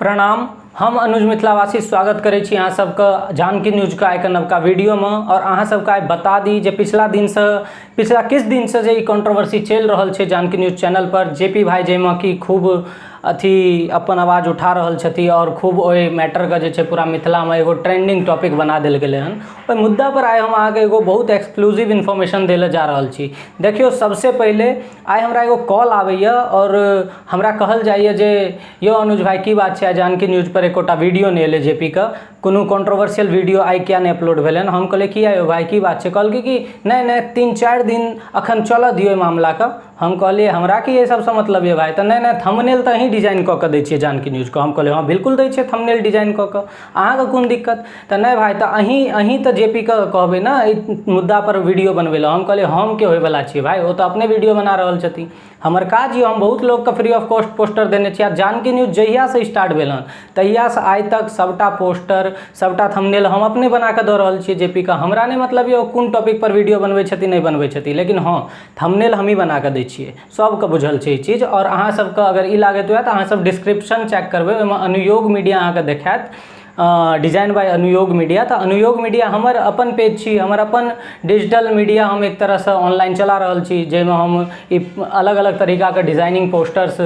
प्रणाम। हम अनुज मिथिलावासी स्वागत करै छी अहाँ सबके जानकी न्यूज का एक नवका वीडियो में। और अहाँ सबके आइ बता दी जे पिछला किछ दिन से जे ई कंट्रोवर्सी चल रहल छै जानकी न्यूज चैनल पर, जेपी भाई जाहिमे कि खूब अथी अपन आवाज़ उठा रहल छथि और खूब ओहि मैटर के जे छै पूरा मिथिला में एगो ट्रेंडिंग टॉपिक बना देल गेलै हन। ओहि मुद्दा पर आइ हम अहाँके एगो बहुत एक्सक्लूसिव इन्फॉर्मेशन दै ले जा रहल छी। देखियो, सबसे पहले आइ हमरा एगो कॉल आबैया और हमरा कहल जाइए जे यौ अनुज भाई की बात छै, जानकी न्यूज पर एकोटा वीडियो नहीं एले जेपी का, कोनो कंट्रोवर्शियल वीडियो आई क्या नहीं अपलोड भेल। हम कहले किया यौ भाई की बात है, कहल कि नहीं 3-4 दिन अखन चल दियो मामला का। हम कहलिए हमरा कि ये सबसे मतलब है भाई, तो नहीं थंबनेल तो अहीं डिजाइन कऽ के दै छियै जानकी न्यूज को। हम कहलिए हाँ बिल्कुल दै छियै थंबनेल डिजाइन कऽ के, अहाँके कोन दिक्कत। तो नहीं भाई तो अहीं तो जेपी के कहबै ना ई मुद्दा पर वीडियो बनबै लए। हम कहलिए हम के होयवला छियै भाई, वो तो अपने वीडियो बना रहल छथिन। हमर काज ये, हम बहुत लोग के फ्री ऑफ कॉस्ट पोस्टर देने छियै। जानकी न्यूज जहिया से स्टार्ट भेल हन तहिया से आइ तक सबटा पोस्टर सबटा थंबनेल हम अपने बना के दऽ रहल छियै जेपी का। हमरा नहीं मतलब ये कोन टॉपिक पर वीडियो बनबै छथिन नहीं बनबै छथिन, लेकिन हाँ थंबनेल हम ही बना के दै छियै, सबके बुझल छै ई चीज। और अहाँ सबके अगर ई लागैत हुए तो अहाँ सब डिस्क्रिप्शन चेक करबै, ओहिमे अनुयोग मीडिया अहाँके देखायत, डिजाइन बाय अनुयोग मीडिया। तो अनुयोग मीडिया हमर अपन पेज छी, हमर अपन डिजिटल मीडिया हम एक तरह से ऑनलाइन चला रहल छी, जाहिमे हम ई अलग अलग तरीका के डिजाइनिंग पोस्टर्स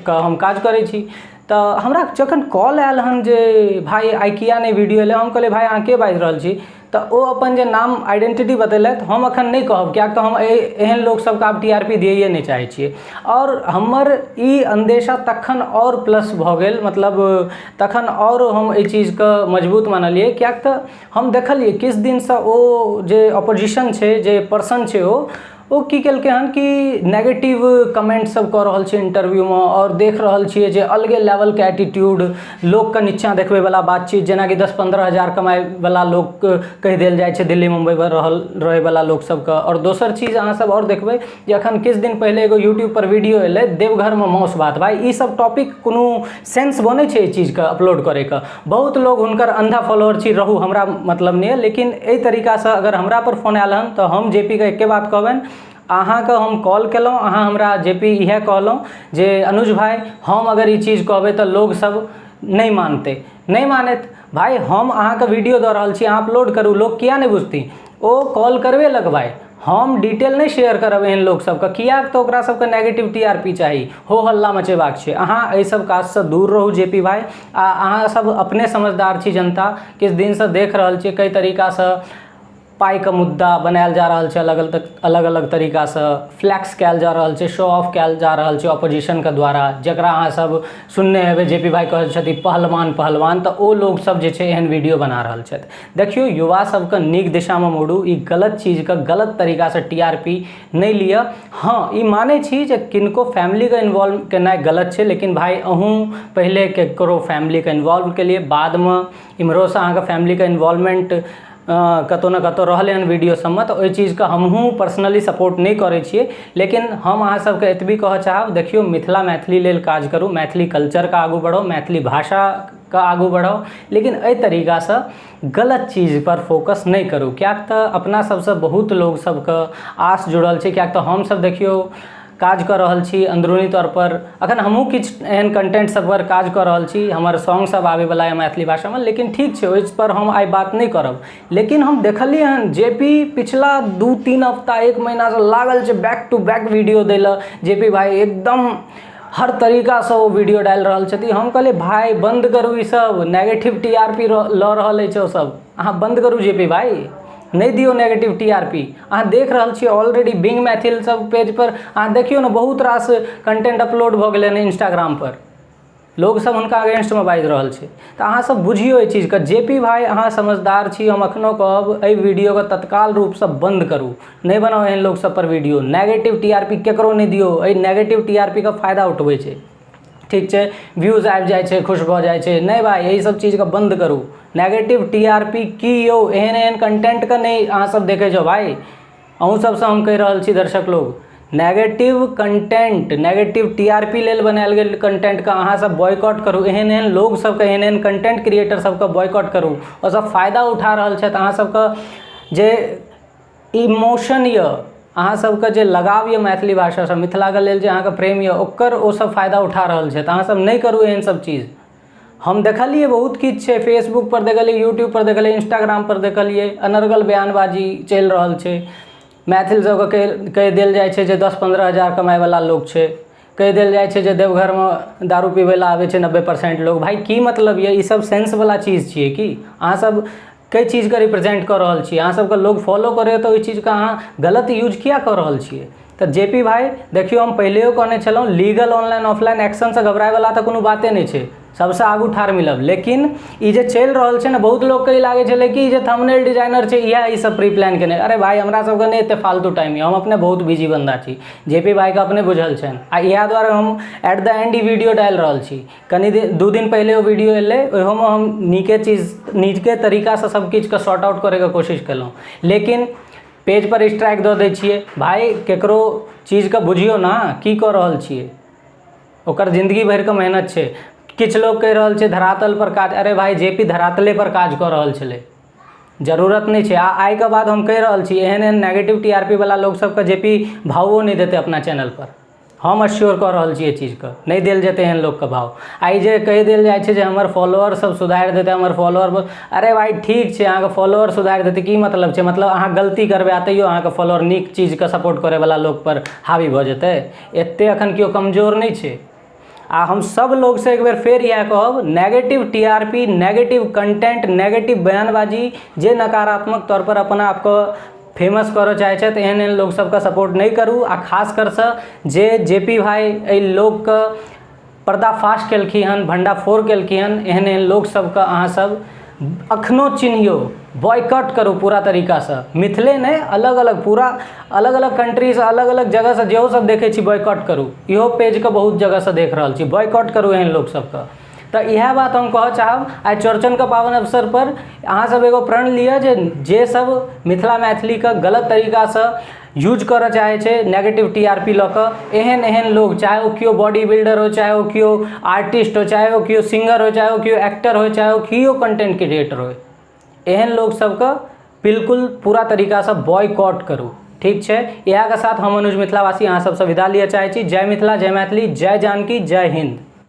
का हम काज करै छी। तो हमरा जखन कॉल आयल हन जे भाई आई किया नहीं वीडियो एले, हम कहले भाई अहाँ के बाजि रहल छी, तो वो अपन जे नाम आइडेंटिटी बतेलथि हम अखन नहीं कहब, क्या तो हम एहन लोग सबके आब टीआरपी दिए नहीं चाहे छियै। और हमर ई अंदेशा तखन और प्लस भऽ गेल, मतलब तखन और हम एहि चीज के मजबूत मानलिए, क्या तो हम देखलिए किछु दिन से ओ जे अपोजिशन छै, जे पर्सन छै ओ की केलकै हन कि नेगेटिव कमेंट सब कऽ रहल छै इंटरव्यू में। और देख रहल छियै जे अलगे लेवल के एटीट्यूड, लोग के नीचा देखबै वाला बातचीत, जेना कि 10-15 हजार कमाए वाला लोग कहि देल जाइ छै दिल्ली मुंबई में रहै वाला लोग सबके। और दोसर चीज अहाँ सब और देखबै जे अखन किछु दिन पहले एगो यूट्यूब पर वीडियो एलै देवघर में मौस भात। भाई ई सब टॉपिक कोनो सेंस बनै छै ई चीज के अपलोड करे के। बहुत लोग हुनकर अंधा फॉलोअर छी, रहू हमरा मतलब नहीं है, लेकिन एहि तरीका से अगर हमरा पर फोन आयल हन तो हम जेपी के एके बात कहबनि, अहाँके हम कॉल केलहुँ, अहाँ हमरा जेपी इएह कहलहुँ जे अनुज भाई हम अगर ई चीज़ कहबै तो लोग सब नहीं मानते, नहीं मानत भाई। हम अहाँके वीडियो दऽ रहल छी, अहाँ अपलोड करू, लोग किया नहीं बुझती। ओ कॉल करबे लग भाई, हम डिटेल नहीं शेयर करब एहन लोग सबके, किया तो ओकरा सबके नेगेटिव टीआरपी चाही, हो हल्ला मचेबाक छै। अहाँ एहि सब काज से दूर रहू जेपी भाई। अहाँ सब अपने समझदार छी, जनता किछु दिन से देख रहल छियै कई तरीका से पाई के मुद्दा बनायल जा रहल छै, अलग अलग तरीका से फ्लैक्स कयल जा रहल छै, शो ऑफ कयल जा रहल छै ऑपोजिशन के द्वारा, जकरा अहाँ सब सुनने हेबै जेपी भाई कहै छथिन पहलवान। तो ओ लोग सब जे छै एहन वीडियो बना रहल छथि। देखियो, युवा सबके नीक दिशा में मोड़ू, ई गलत चीज के गलत तरीका से टीआरपी नहीं लिअ। हाँ ई मानै छी जे किनको फैमिली के इन्वॉल्व केनाइ गलत छै, लेकिन भाई अहूँ पहले केकरो फैमिली के इन्वॉल्व के लिए, बाद में इम्हरो से अहाँके फैमिली के इन्वॉल्वमेंट कतौ ना कतौ रहले हन वीडियो सब में, तो ओहि चीज़ का हमहूँ पर्सनली सपोर्ट नहीं करै छियै। लेकिन हम अहाँ सबके एतबी कहऽ चाहब, देखियो मैथिली लेल काज करू, मैथिली कल्चर का आगू बढ़ो, मैथिली भाषा का आगू बढ़ो, लेकिन एहि तरीका से गलत चीज़ पर फोकस नहीं करू। क्या तो अपना सबसे बहुत लोग सबके आस जुड़ल छै, क्या तो हम सब देखियो काज कर रहल छी अंदरूनी तौर पर। अखन हमहूँ किछु एहन कंटेंट सब पर काज कर रहल छी, हमर सॉन्ग सब आवे वाला है मैथिली भाषा में, लेकिन ठीक छै ओहि पर हम आइ बात नहीं करब। लेकिन हम देखलिए हन जेपी पिछला 2-3 हफ्ता 1 महीना से लागल छै बैक टू बैक वीडियो दै लए। जेपी भाई एकदम हर तरीका से वो वीडियो डाल रहल छथि। हम कहलिए भाई बंद करू, ई सब नेगेटिव टीआरपी लऽ रहल अछि, ओ सब अहाँ बंद करू जेपी भाई, नहीं दियो नेगेटिव टीआरपी। अहाँ देख रहल छियै ऑलरेडी बिंग मैथिल सब पेज पर अहाँ देखियो ना, बहुत रास कंटेंट अपलोड भऽ गेलै इंस्टाग्राम पर, लोग सब हुनका अगेंस्ट में बाजि रहल छै। तो अहाँ सब बुझियो एहि चीज के, जेपी भाई अहाँ समझदार छी, हम अखनो कहब एहि वीडियो के तत्काल रूप से बंद करू, नहीं बनाओ एहन लोग सब पर वीडियो। नेगेटिव टीआरपी केकरो नहीं दियो, एहि नेगेटिव टीआरपी का फायदा उठबै छै, ठीक छै, व्यूज आबि जाइ छै, खुश भऽ जाइ छै। नहीं भाई यही सब चीज के बंद करू। नेगेटिव टीआरपी की यौ, एहन कंटेंट का नहीं अहाँ सब देखे जाओ भाई। अहूँ सबसे हम कहि रहल छी दर्शक लोग, नेगेटिव कंटेंट, नेगेटिव टीआरपी लेल बनायल गेल कंटेंट का अहाँ सब बॉयकॉट करू। एहन लोग सबके, एहन कंटेंट क्रिएटर सबके बॉयकॉट करू। और सब फायदा उठा रहल छथि अहाँ सबके जे इमोशन ये, अहाँ सबके जे लगाव ये मैथिली भाषा से, मिथिला के लेल जे अहाँके प्रेम ये, ओकर ओ सब फायदा उठा रहल छथि। अहाँ सब नहीं करू एहन सब चीज। हम देखलिए बहुत किछु छै, फेसबुक पर देखलिए, यूट्यूब पर देखलिए, इंस्टाग्राम पर देखलिए, अनर्गल बयानबाजी चलि रहल छै। मैथिल सबके कहि देल जाइ छै जे 10-15 हज़ार कमाइवला लोग छै, कहि देल जाइ छै जे देवघरमे दारू पीबै लए आबै छै 90% लोग। भाई की मतलब ये, ई सब सेंसवला चीज छियै कि? अहाँ सब कई चीज़के रिप्रेजेंट कर रहल छियै, अहाँ सबके लोग फॉलो करे तो ओहि चीज़के अहाँ गलत यूज किया कर रहल छियै? तो जेपी भाई देखियो, हम पहिलेओ कहने छलहुँ, लीगल ऑनलाइन ऑफलाइन एक्शनसँ घबराएवला तऽ कोनो बाते नहीं छै, सबसे आगू ठाढ़ मिलब। लेकिन ई जे चलि रहल छै ने, बहुत लोग के लागे छलै कि जे थंबनेल डिजाइनर छै इएह ई सब प्री प्लान केने। अरे भाई हमरा सबके नहीं एते फालतू टाइम, हम अपने बहुत बिजी बंदा छी, जेपी भाई के अपने बुझल छनि। आ इएह दुआरे हम at the end E video डालि रहल छी। कनी 2 दिन पहले वो वीडियो एलै, ओहोमे हम नीके तरीकासँ सब किछुके सॉर्ट आउट करैके कोशिश केलहुँ, लेकिन पेज पर स्ट्राइक दऽ दै छियै। भाई केकरो चीजके बुझियो ना की कऽ रहल छियै, ओकर जिंदगी भरिके मेहनत छै। किछु लोग कहि रहल छै धरातल पर काज, अरे भाई जेपी धरातले पर काज कऽ रहल छलै, जरूरत नहीं छै। आइ के बाद हम कहि रहल छी, एहन नेगेटिव टीआरपी वाला लोग सबके जेपी भावो नहीं देते अपना चैनल पर। हम अश्योर कऽ रहल छी, चीज़के नहीं देल जेतै एहन लोग के भाव। आई जे कहि देल जाइ छै जे हमर फॉलोअर सब सुधारि देतै, हमर फॉलोअर, अरे भाई ठीक छै, अहाँके फॉलोअर सुधारि देतै की मतलब छै? मतलब अहाँ गलती करबै आ तैयो अहाँके फॉलोअर नीक चीजके सपोर्ट करैवला लोग पर हावी भऽ जेतै? एते अखन केओ कमजोर नहीं छै। आ हम सब लोग से एक बेर फेर यह कहब, negative TRP, negative content, negative बयानबाजी, जे नकारात्मक तौर पर अपना आपको फेमस करऽ चाहे छै, एहन लोग सबका सपोर्ट नहीं करू। आ खास कर से जे जेपी भाई एहि लोगके पर्दाफाश केलखिन हन, भंडाफोड़ केलखिन हन, एहन लोग सबके अहाँ सब अखनो चिन्हियो, बॉयकॉट करू पूरा तरीकासँ। मिथिले नहीं, अलग अलग पूरा अलग अलग कंट्री से, अलग अलग जगह से जेहो सब देखे छी, बॉयकॉट करू। इहो पेज के बहुत जगह से देख रहल छी, बॉयकॉट करू एहन लोग सबके। तो यह बात हम कह चाहब, आई चौड़चन के पावन अवसर पर अहाँ सब एगो प्रण लिअ जे सब मिथिला मैथिली के गलत तरीका से यूज करऽ चाहे छै, नेगेटिव टीआरपी लऽ कऽ, एहन लोग, चाहे वो केओ बॉडी बिल्डर हो, चाहे वो केओ आर्टिस्ट हो, चाहे वो केओ सिंगर हो, चाहे वो केओ एक्टर हो, चाहे वो केओ कंटेंट क्रिएटर हो, एहन लोग सबके बिल्कुल पूरा तरीका से बॉयकॉट करू। ठीक छै, इएह के साथ हम अनुज मिथिलावासी अहाँ सबसे विदा लिअ चाहे छी। जय मिथिला, जय मैथिली, जय जानकी, जय हिंद।